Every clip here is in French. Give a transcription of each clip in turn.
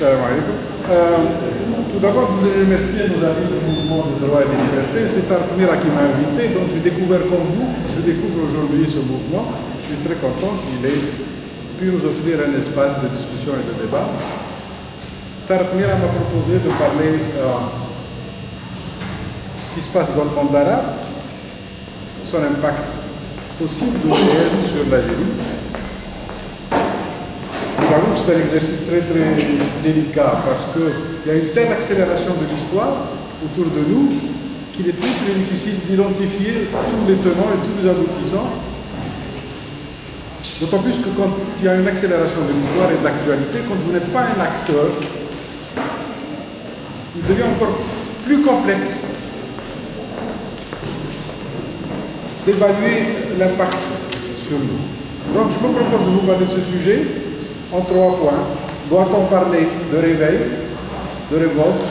Salam alaikum. Tout d'abord, je voulais remercier nos amis du mouvement des droits et des libertés. C'est Armira qui m'a invité, donc j'ai découvert comme vous, je découvre aujourd'hui ce mouvement. Je suis très content qu'il ait pu nous offrir un espace de discussion et de débat. Tarmira m'a proposé de parler de ce qui se passe dans le monde arabe, son impact possible ou réel sur l'Algérie. J'avoue que c'est un exercice très délicat parce qu'il y a une telle accélération de l'histoire autour de nous qu'il est très difficile d'identifier tous les tenants et tous les aboutissants. D'autant plus que quand il y a une accélération de l'histoire et de l'actualité, quand vous n'êtes pas un acteur, il devient encore plus complexe d'évaluer l'impact sur nous. Donc je me propose de vous parler de ce sujet en 3 points. Doit-on parler de réveil, de révolte,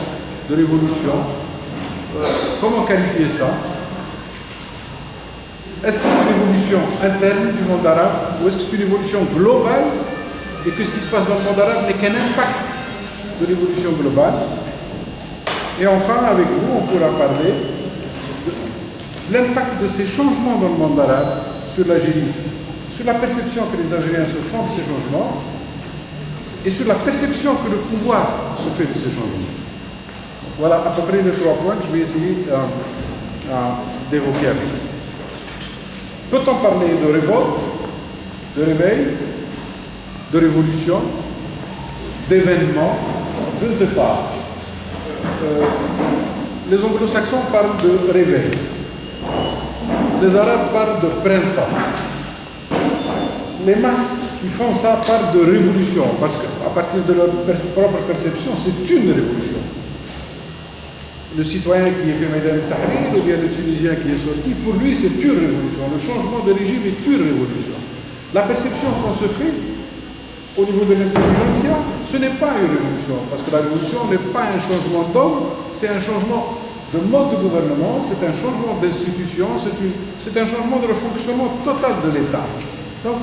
de révolution? Comment qualifier ça? Est-ce que c'est une évolution interne du monde arabe ou est-ce que c'est une évolution globale et que ce qui se passe dans le monde arabe n'est qu'un impact de l'évolution globale? Et enfin, avec vous, on pourra parler de l'impact de ces changements dans le monde arabe sur l'Algérie, sur la perception que les Algériens se font de ces changements et sur la perception que le pouvoir se fait de ces changements. Voilà à peu près les 3 points que je vais essayer d'évoquer avec vous. Peut-on parler de révolte, de réveil, de révolution, d'événement? Je ne sais pas. Les anglo-saxons parlent de réveil. Les arabes parlent de printemps. Les masses qui font ça parlent de révolution, parce qu'à partir de leur propre perception, c'est une révolution. Le citoyen qui est fait Maïdan Tahrir, ou bien le Tunisien qui est sorti, pour lui c'est une révolution. Le changement de régime est une révolution. La perception qu'on se fait au niveau de l'intelligentsia, ce n'est pas une révolution, parce que la révolution n'est pas un changement d'homme, c'est un changement de mode de gouvernement, c'est un changement d'institution, c'est un changement de fonctionnement total de l'État. Donc,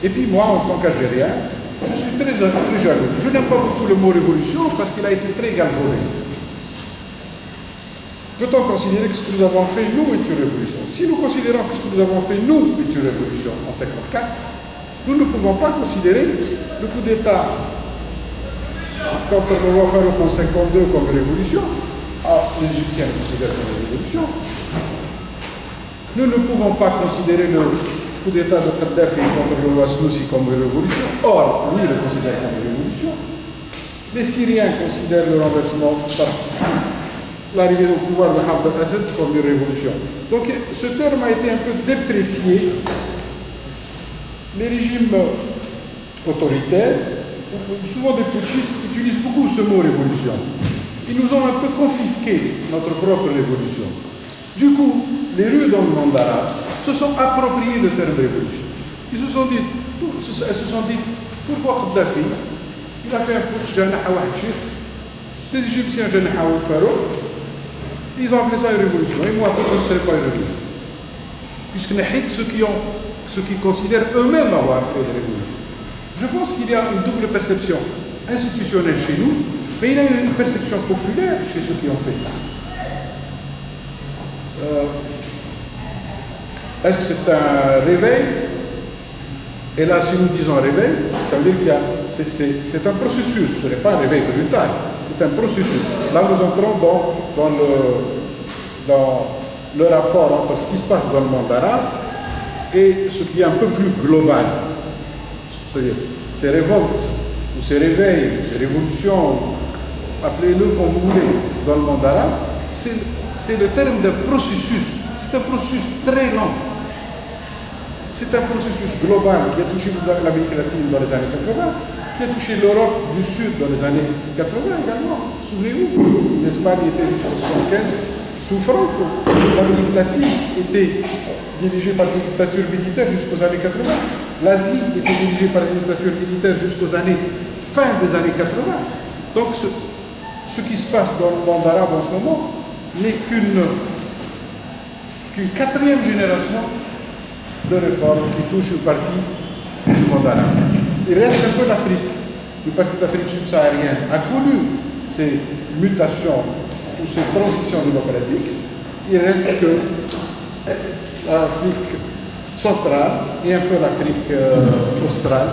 et puis moi, en tant qu'Algérien, je suis très jaloux. Je n'aime pas beaucoup le mot révolution parce qu'il a été très galvaudé. Peut-on considérer que ce que nous avons fait, nous, est une révolution? Si nous considérons que ce que nous avons fait, nous, est une révolution en 1954, nous ne pouvons pas considérer le coup d'État contre le roi Farouk en 1952 comme une révolution. Les Égyptiens le considèrent comme une révolution. Nous ne pouvons pas considérer le coup d'État de Kadhafi contre le roi Snoussi comme une révolution. Or, lui le considère comme une révolution. Les Syriens considèrent le renversement par l'arrivée au pouvoir de Hafez al-Assad comme une révolution. Donc ce terme a été un peu déprécié. Les régimes autoritaires, souvent des putschistes, utilisent beaucoup ce mot révolution. Ils nous ont un peu confisqué notre propre révolution. Du coup, les rues dans le monde arabe se sont appropriées le terme révolution. Elles se sont dit, pourquoi Kadhafi, il a fait un putsch, les Égyptiens, Farouk, ils ont appelé ça une révolution. Et moi, pourquoi ce n'est pas une révolution? Puisque ceux qui considèrent eux-mêmes avoir fait des révolutions. Je pense qu'il y a une double perception institutionnelle chez nous, mais il y a une perception populaire chez ceux qui ont fait ça. Est-ce que c'est un réveil? Et là, si nous disons réveil, ça veut dire qu'il y a, c'est un processus, ce n'est pas un réveil brutal, c'est un processus. Là, nous entrons dans le rapport entre ce qui se passe dans le monde arabe et ce qui est un peu plus global. C'est-à-dire, ces révoltes, ou ces réveils, ou ces révolutions, appelez-le comme vous voulez, dans le monde arabe, c'est le terme d'un processus. C'est un processus très lent. C'est un processus global qui a touché l'Amérique latine dans les années 80, qui a touché l'Europe du Sud dans les années 80 également. Souvenez-vous, l'Espagne était jusqu'en 1975 sous Franco. L'Amérique latine était dirigée par des dictatures militaires jusqu'aux années 80. L'Asie était dirigée par des dictatures militaires jusqu'aux années fin des années 80. Donc ce qui se passe dans le monde arabe en ce moment n'est qu'une 4e génération de réformes qui touchent une partie du monde arabe. Il reste un peu l'Afrique. une partie d'Afrique subsaharienne a connu ces mutations ou ces transitions démocratiques, il reste que l'Afrique centrale et un peu l'Afrique australe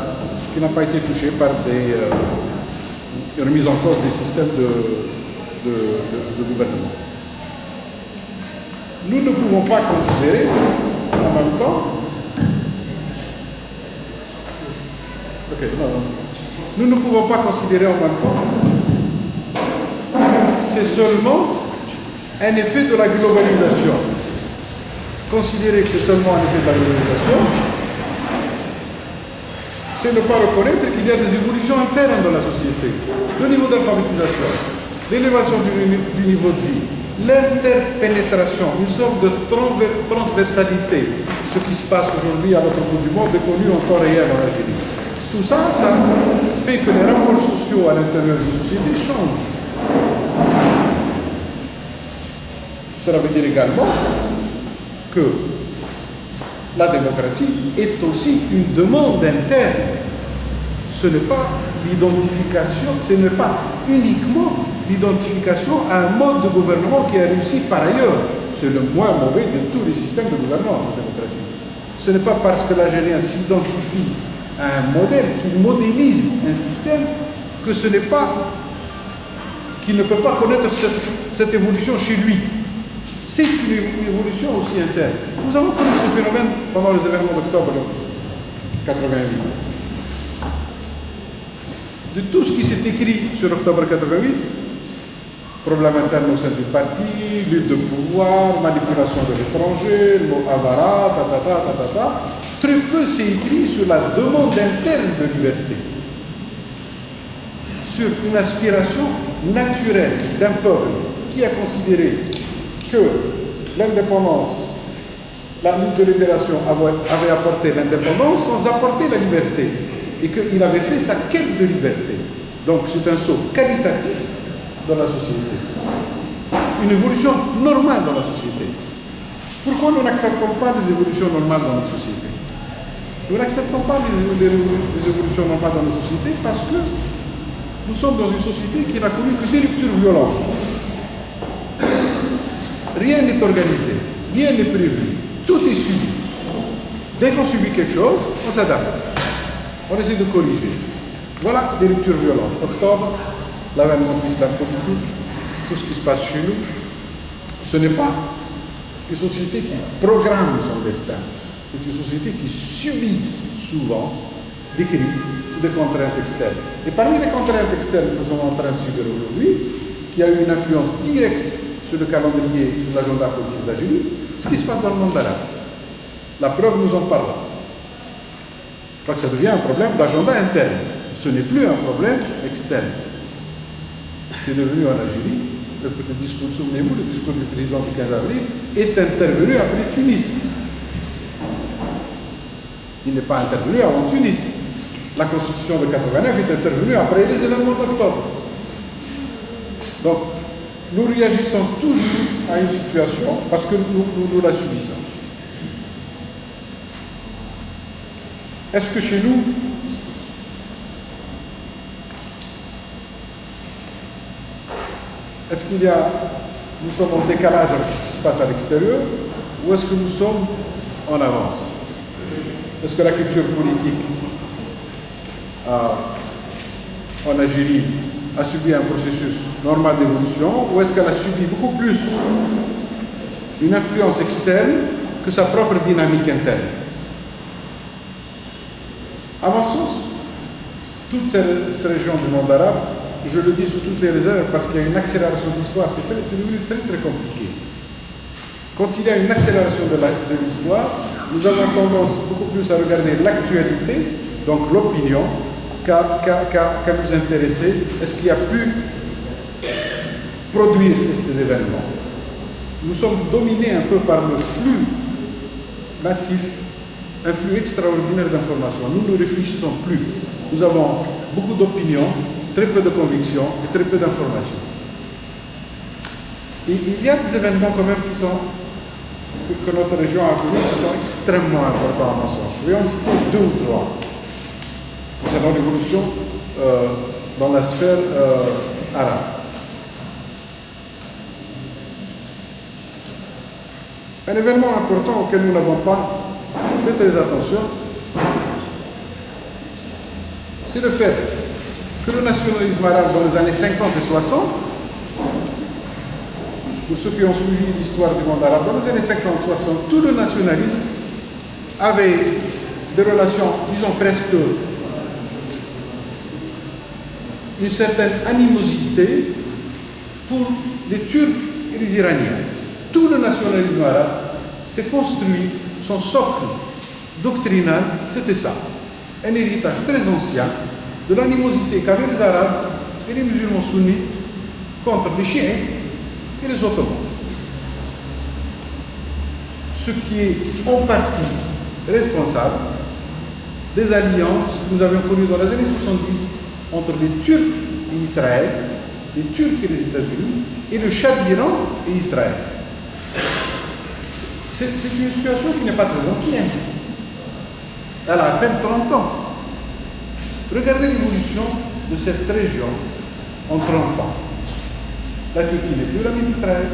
qui n'a pas été touchée par des remises en cause des systèmes de gouvernement. Nous ne pouvons pas considérer en même temps nous ne pouvons pas considérer en même temps que c'est seulement un effet de la globalisation. Considérer que c'est seulement un effet de la globalisation, c'est ne pas reconnaître qu'il y a des évolutions internes dans la société. Le niveau d'alphabétisation, l'élévation du niveau de vie, l'interpénétration, une sorte de transversalité. Ce qui se passe aujourd'hui à l'autre bout du monde est connu en temps réel en Algérie. Tout ça, ça fait que les rapports sociaux à l'intérieur d'une société changent. Cela veut dire également que la démocratie est aussi une demande interne. Ce n'est pas l'identification, ce n'est pas uniquement l'identification à un mode de gouvernement qui a réussi par ailleurs. C'est le moins mauvais de tous les systèmes de gouvernement, cette démocratie. Ce n'est pas parce que l'Algérien s'identifie à un modèle, qu'il modélise un système, que ce n'est pas, qu'il ne peut pas connaître cette évolution chez lui. C'est une évolution aussi interne. Nous avons connu ce phénomène pendant les événements d'octobre 88. De tout ce qui s'est écrit sur octobre 88, problème interne au sein du parti, lutte de pouvoir, manipulation de l'étranger, le mot avara, très peu s'est écrit sur la demande interne de liberté, sur une aspiration naturelle d'un peuple qui a considéré que l'indépendance, la lutte de libération avait apporté l'indépendance sans apporter la liberté, et qu'il avait fait sa quête de liberté. Donc c'est un saut qualitatif dans la société, une évolution normale dans la société. Pourquoi nous n'acceptons pas les évolutions normales dans notre société? Nous n'acceptons pas les évolutions normales dans notre société parce que nous sommes dans une société qui n'a connu que des ruptures violentes. Rien n'est organisé, rien n'est prévu, tout est subi. Dès qu'on subit quelque chose, on s'adapte, on essaie de corriger. Voilà des ruptures violentes. Octobre, l'avènement de l'islam politique, tout ce qui se passe chez nous, ce n'est pas une société qui programme son destin. C'est une société qui subit souvent des crises ou des contraintes externes. Et parmi les contraintes externes que nous sommes en train de subir aujourd'hui, qui a eu une influence directe sur le calendrier, sur l'agenda politique d'Algérie, ce qui se passe dans le monde arabe. La preuve, nous en parlons. Je crois que ça devient un problème d'agenda interne. Ce n'est plus un problème externe. C'est devenu en Algérie, le discours, souvenez-vous, le discours du président du 15 avril est intervenu après Tunis. Il n'est pas intervenu avant Tunis. La constitution de 89 est intervenue après les événements d'octobre. Donc, nous réagissons toujours à une situation parce que nous la subissons. Est-ce que chez nous, est-ce qu'il y a, nous sommes en décalage avec ce qui se passe à l'extérieur, ou est-ce que nous sommes en avance? Est-ce que la culture politique en Algérie a subi un processus normal d'évolution, ou est-ce qu'elle a subi beaucoup plus une influence externe que sa propre dynamique interne? À mon sens, toute cette région du monde arabe, je le dis sous toutes les réserves parce qu'il y a une accélération de l'histoire, c'est devenu très très compliqué. Quand il y a une accélération de l'histoire, nous avons tendance beaucoup plus à regarder l'actualité, donc l'opinion, qu'à nous intéresser. Est-ce qu'il y a pu produire ces événements? Nous sommes dominés un peu par le flux massif, un flux extraordinaire d'informations. Nous ne réfléchissons plus. Nous avons beaucoup d'opinions, très peu de convictions et très peu d'informations. Et il y a des événements quand même que notre région a connus qui sont extrêmement importants à mon sens. Je vais en citer 2 ou 3. Concernant l'évolution dans la sphère arabe. Un événement important auquel nous n'avons pas fait très attention, c'est le fait que le nationalisme arabe dans les années 50 et 60, pour ceux qui ont suivi l'histoire du monde arabe, dans les années 50-60, tout le nationalisme avait des relations, disons presque une certaine animosité pour les Turcs et les Iraniens. Tout le nationalisme arabe s'est construit, son socle doctrinal, c'était ça. Un héritage très ancien de l'animosité qu'avaient les Arabes et les musulmans sunnites contre les chiites et les ottomans. Ce qui est en partie responsable des alliances que nous avions connues dans les années 70 entre les Turcs et Israël, les Turcs et les États-Unis, et le Shah d'Iran et Israël. C'est une situation qui n'est pas très ancienne. Elle a à peine 30 ans. Regardez l'évolution de cette région en 30 ans. La Turquie n'est plus l'ami d'Israël,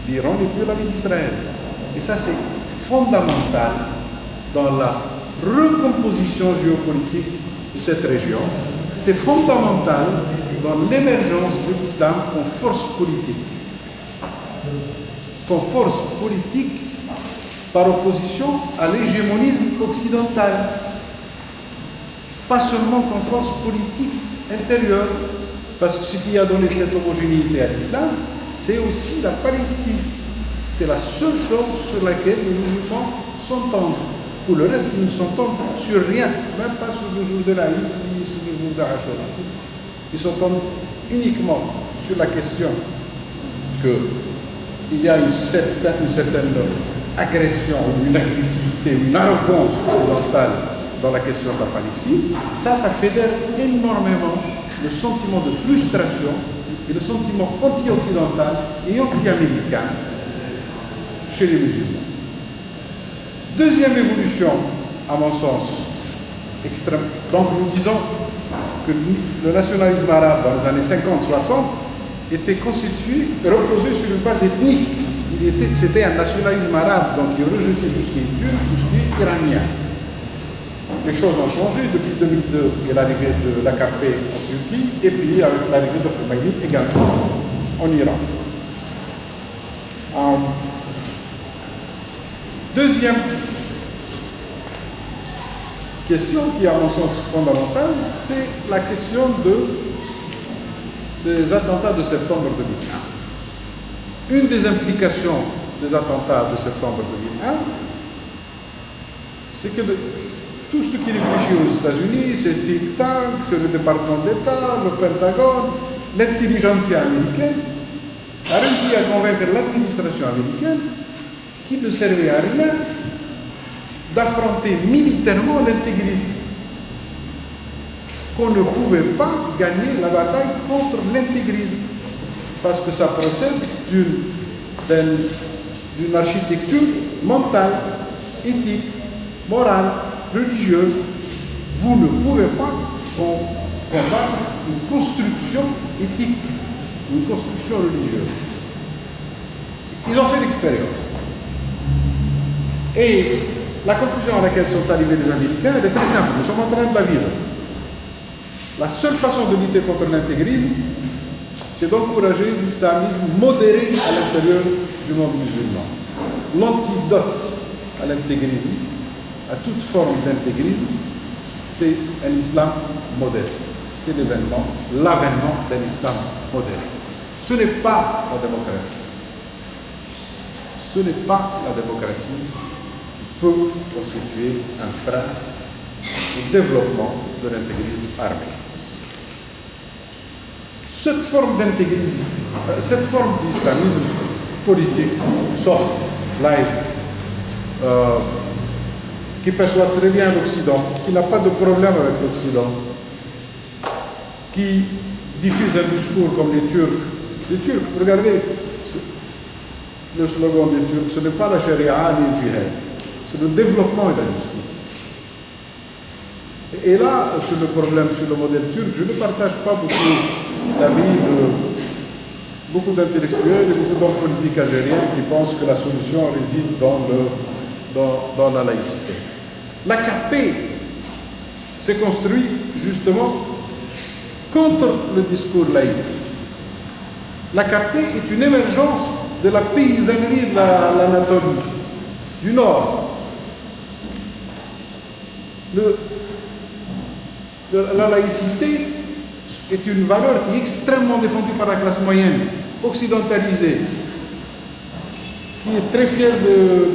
l'Iran n'est plus l'ami d'Israël. Et ça, c'est fondamental dans la recomposition géopolitique de cette région. C'est fondamental dans l'émergence de l'islam comme force politique. Comme force politique par opposition à l'hégémonisme occidental. Pas seulement comme force politique intérieure, parce que ce qui a donné cette homogénéité à l'islam, c'est aussi la Palestine. C'est la seule chose sur laquelle les musulmans s'entendent. Pour le reste, ils ne s'entendent sur rien, même pas sur le jour de l'Aïd, ni sur le jour d'Ashura. Ils s'entendent uniquement sur la question qu'il y a une certaine agression, une agressivité, une arrogance occidentale dans la question de la Palestine. Ça fédère énormément le sentiment de frustration et le sentiment anti-occidental et anti-américain chez les musulmans. Deuxième évolution, à mon sens, extrême. Donc nous disons que le nationalisme arabe dans les années 50-60 était constitué, reposé sur une base ethnique. C'était un nationalisme arabe, donc il rejetait tout ce qui est turc, tout ce qui est iranien. Les choses ont changé depuis 2002 et l'arrivée de l'AKP en Turquie, et puis avec l'arrivée de Khomeini également en Iran. Deuxième question qui est à mon sens fondamentale, c'est la question des attentats de septembre 2001. Une des implications des attentats de septembre 2001, c'est que tout ce qui réfléchit aux États-Unis, c'est think tank, c'est le département d'État, le Pentagone, l'intelligentsia américaine, a réussi à convaincre l'administration américaine qu'il ne servait à rien d'affronter militairement l'intégrisme. Qu'on ne pouvait pas gagner la bataille contre l'intégrisme. Parce que ça procède d'une architecture mentale, éthique, morale, religieuse. Vous ne pouvez pas combattre une construction éthique, une construction religieuse. Ils ont fait l'expérience. Et la conclusion à laquelle sont arrivés les Américains, elle est très simple. Nous sommes en train de la vivre. La seule façon de lutter contre l'intégrisme, c'est d'encourager l'islamisme modéré à l'intérieur du monde musulman. L'antidote à l'intégrisme, à toute forme d'intégrisme, c'est un islam modéré. C'est l'avènement d'un islam modéré. Ce n'est pas la démocratie. Ce n'est pas la démocratie qui peut constituer un frein au développement de l'intégrisme armé. Cette forme d'intégrisme, cette forme d'islamisme politique, soft, light, qui perçoit très bien l'Occident, qui n'a pas de problème avec l'Occident, qui diffuse un discours comme les Turcs. Les Turcs, regardez le slogan des Turcs, ce n'est pas la charia ni le djihad, c'est le développement et la justice. Et là, sur le problème, sur le modèle turc, je ne partage pas beaucoup l'avis de beaucoup d'intellectuels et beaucoup d'hommes politiques algériens qui pensent que la solution réside dans la laïcité. L'AKP s'est construit justement contre le discours laïque. L'AKP est une émergence de la paysannerie de l'Anatolie, du Nord. La laïcité est une valeur qui est extrêmement défendue par la classe moyenne, occidentalisée, qui est très fière de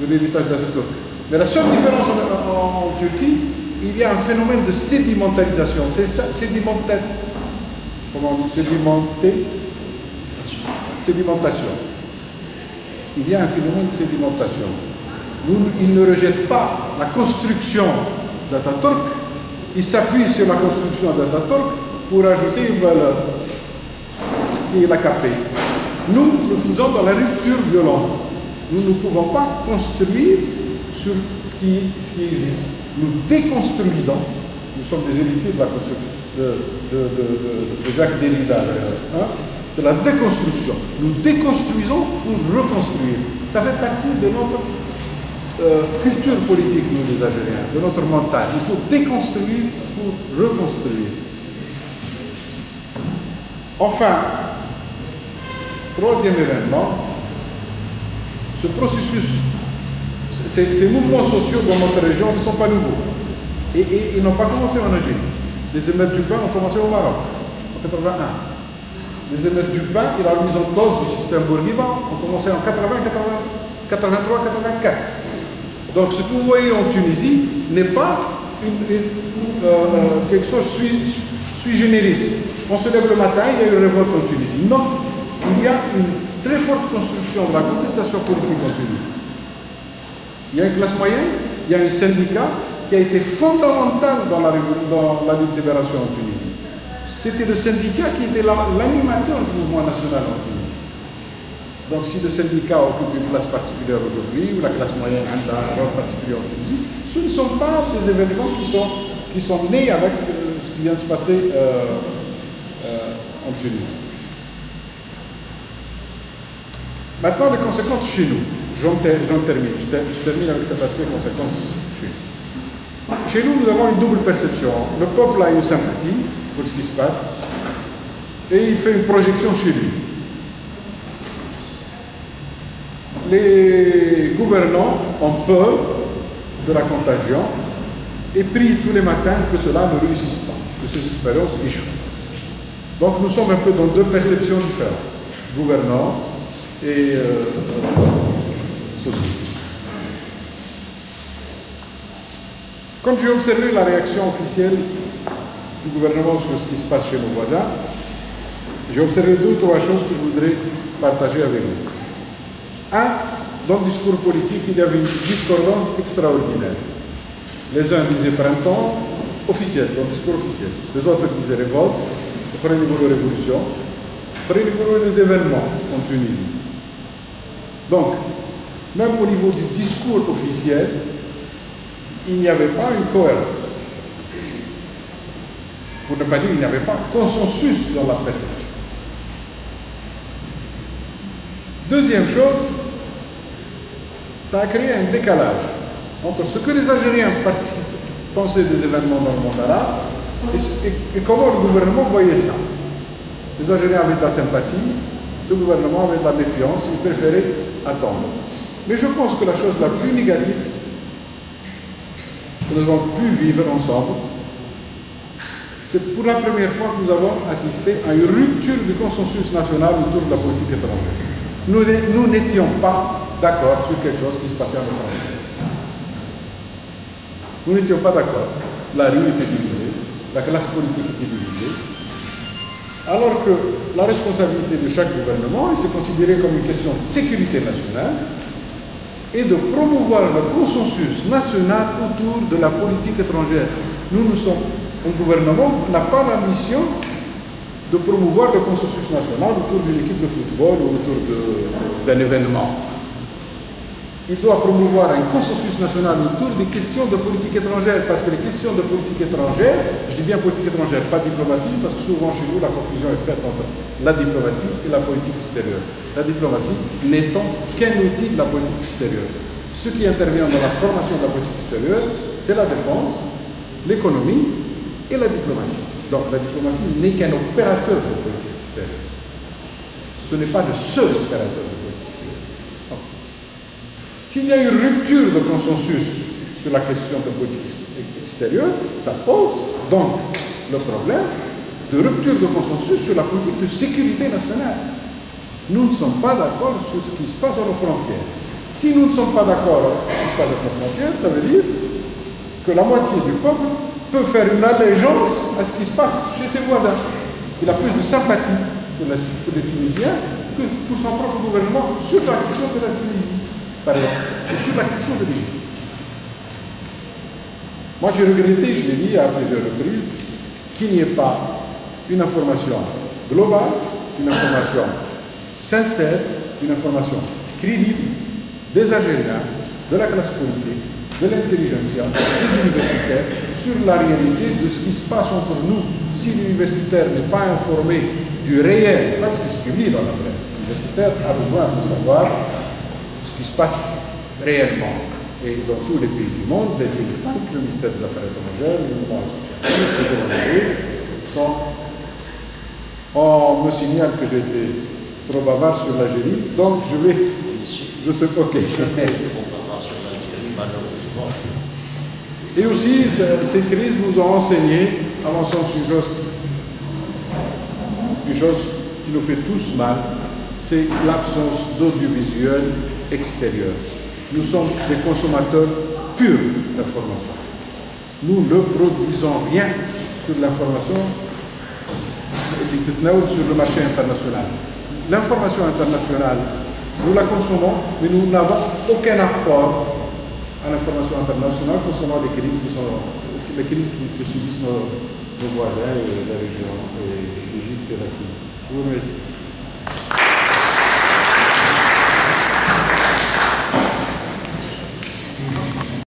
l'héritage d'Atatürk. Mais la seule différence en Turquie, il y a un phénomène de sédimentalisation. C'est ça, sédimentation. Il y a un phénomène de sédimentation. Ils ne rejettent pas la construction d'Atatürk, ils s'appuient sur la construction d'Atatürk pour ajouter une valeur qui est l'AKP. Nous, le faisons dans la rupture violente. Nous ne pouvons pas construire sur ce qui existe. Nous déconstruisons, nous sommes des héritiers de la construction de Jacques Derrida. Hein? C'est la déconstruction. Nous déconstruisons pour reconstruire. Ça fait partie de notre culture politique, nous les Algériens, de notre mental. Il faut déconstruire pour reconstruire. Enfin, troisième événement, ce processus, ces mouvements sociaux dans notre région ne sont pas nouveaux. Et ils n'ont pas commencé en Algérie. Les émeutes du pain ont commencé au Maroc, en 81. Les émeutes du pain et la mise en cause du système Bourguiba ont commencé en 80, 83, 84. Donc ce que vous voyez en Tunisie n'est pas quelque chose sui generis. On se lève le matin, il y a une révolte en Tunisie. Non, il y a une très forte construction de la contestation politique en Tunisie. Il y a une classe moyenne, il y a un syndicat qui a été fondamental dans la libération en Tunisie. C'était le syndicat qui était l'animateur du mouvement national en Tunisie. Donc si le syndicat occupe une place particulière aujourd'hui, ou la classe moyenne a un rôle particulier en Tunisie, ce ne sont pas des événements qui sont nés avec ce qui vient de se passer en Tunisie. Maintenant, les conséquences chez nous. J'en termine. Je termine avec cet aspect conséquences chez nous. Chez nous, nous avons une double perception. Le peuple a une sympathie pour ce qui se passe et il fait une projection chez lui. Les gouvernants ont peur de la contagion et prient tous les matins que cela ne réussisse pas, que ces expériences échouent. Donc nous sommes un peu dans deux perceptions différentes, gouvernants et société. Quand j'ai observé la réaction officielle du gouvernement sur ce qui se passe chez nos voisins, j'ai observé deux ou trois choses que je voudrais partager avec vous. Un, dans le discours politique, il y avait une discordance extraordinaire. Les uns disaient printemps officiel, dans le discours officiel. Les autres disaient révolte, au premier niveau de révolution, au premier niveau des événements en Tunisie. Donc, même au niveau du discours officiel, il n'y avait pas une cohérence. Pour ne pas dire qu'il n'y avait pas consensus dans la perception. Deuxième chose, ça a créé un décalage entre ce que les Algériens pensaient des événements dans le monde arabe et comment le gouvernement voyait ça. Les Algériens avaient de la sympathie, le gouvernement avait de la méfiance, ils préféraient attendre. Mais je pense que la chose la plus négative que nous avons pu vivre ensemble, c'est pour la première fois que nous avons assisté à une rupture du consensus national autour de la politique étrangère. Nous n'étions pas d'accord sur quelque chose qui se passait en France. Nous n'étions pas d'accord. La rue était divisée, la classe politique était divisée, alors que la responsabilité de chaque gouvernement est considérée comme une question de sécurité nationale et de promouvoir le consensus national autour de la politique étrangère. Nous sommes un gouvernement qui n'a pas la mission de promouvoir le consensus national autour d'une équipe de football ou autour d'un événement. il doit promouvoir un consensus national autour des questions de politique étrangère, parce que les questions de politique étrangère, je dis bien politique étrangère, pas diplomatie, parce que souvent chez nous la confusion est faite entre la diplomatie et la politique extérieure. La diplomatie n'étant qu'un outil de la politique extérieure. Ce qui intervient dans la formation de la politique extérieure, c'est la défense, l'économie et la diplomatie. Donc la diplomatie n'est qu'un opérateur de politique extérieure. Ce n'est pas le seul opérateur de politique extérieure. S'il y a une rupture de consensus sur la question de politique extérieure, ça pose donc le problème de rupture de consensus sur la politique de sécurité nationale. Nous ne sommes pas d'accord sur ce qui se passe à nos frontières. Si nous ne sommes pas d'accord sur ce qui se passe à nos frontières, ça veut dire que la moitié du peuple peut faire une allégeance à ce qui se passe chez ses voisins. Il a plus de sympathie pour les Tunisiens que pour son propre gouvernement sur la question de la Tunisie, par exemple, et sur la question de l'Égypte. Moi, j'ai regretté, je l'ai dit à plusieurs reprises, qu'il n'y ait pas une information globale, une information sincère, une information crédible des Algériens, de la classe politique, de l'intelligentsia, des universitaires, sur la réalité de ce qui se passe entre nous. Si l'universitaire n'est pas informé du réel, pas de ce qui se publie dans la presse, l'universitaire a besoin de savoir ce qui se passe réellement. Et dans tous les pays du monde, les think tanks, le ministère des Affaires étrangères, le mouvement associatif, les journalistes sont... On me signale que j'ai été trop bavard sur l'Algérie, donc je sais pas, ok. Et aussi, ces crises nous ont enseigné, à mon sens, une chose qui nous fait tous mal, c'est l'absence d'audiovisuel extérieur. Nous sommes des consommateurs purs d'information. Nous ne produisons rien sur l'information sur le marché international. L'information internationale, nous la consommons, mais nous n'avons aucun apport à l'information internationale concernant les crises que subissent nos voisins, la région, l'Égypte et la Syrie. Je vous remercie.